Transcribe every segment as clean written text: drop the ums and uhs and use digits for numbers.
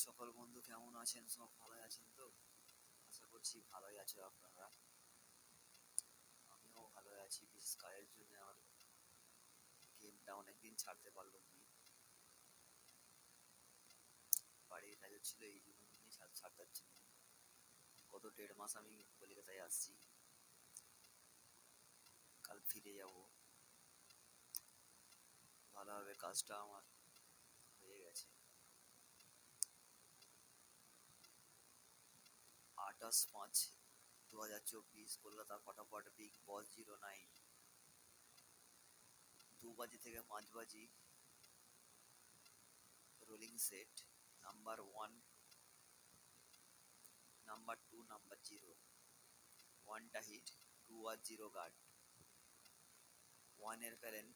সকল বন্ধু কেমন আছেন? সব ভালো আছেন তো? আশা করছি ভালোই আছো আপনারা। আমিও ভালো আছি। বিশেষ কাজের জন্য আমার গেমটা অনেকদিন ছাড়তে পারলাম না। বাড়ির কাজ ছিল, এই জন্যই ছাড়তে পারছি না। গত 1.5 মাস আমি কলকাতায় আসছি, কাল ফিরে যাব। ভালোভাবে কাজটা আমার হয়ে গেছে। 28/5/2024 কলকাতা ফটাফট বিগ বস 09 2 বাজি থেকে 5 বাজি rolling set number 1, number 2, number 0, 1টা হিট, 2 আর 0 গার্ড, 1 এর প্যারেন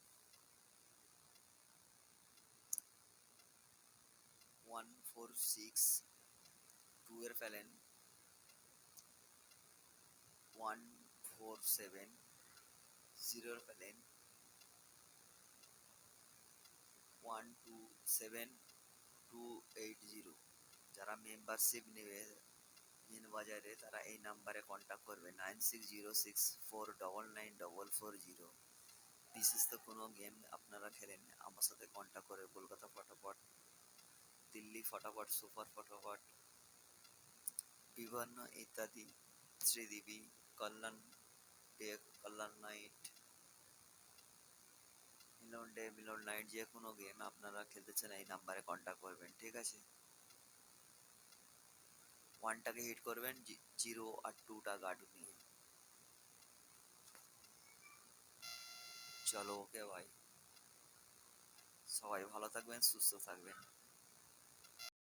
146, 2 এর প্যারেন 147, 0 এর প্যারেন 127,280। যারা মেম্বারশিপ নেবে মেন বাজারে তারা এই নাম্বারে কন্ট্যাক্ট করবে 9606499440। বিশেষ তো কোনো গেম আপনারা খেলেন আমার সাথে কন্ট্যাক্ট করে কলকাতা ফটাফট, দিল্লি ফটাফট, সুপার ফটাফট, বিভিন্ন ইত্যাদি, শ্রীদেবী, কল্যাণ ডে, কল্যাণ নাইট, মিলন ডে, মিলন নাইট, যে কোনো গেম আপনারা খেলতে চান এই নাম্বারে কন্ট্যাক্ট করবেন, ঠিক আছে? 1টাকে হিট করবেন, 0 আর 2টা গার্ড নিয়ে। চলো, ওকে ভাই, সবাই ভালো থাকবেন, সুস্থ থাকবেন।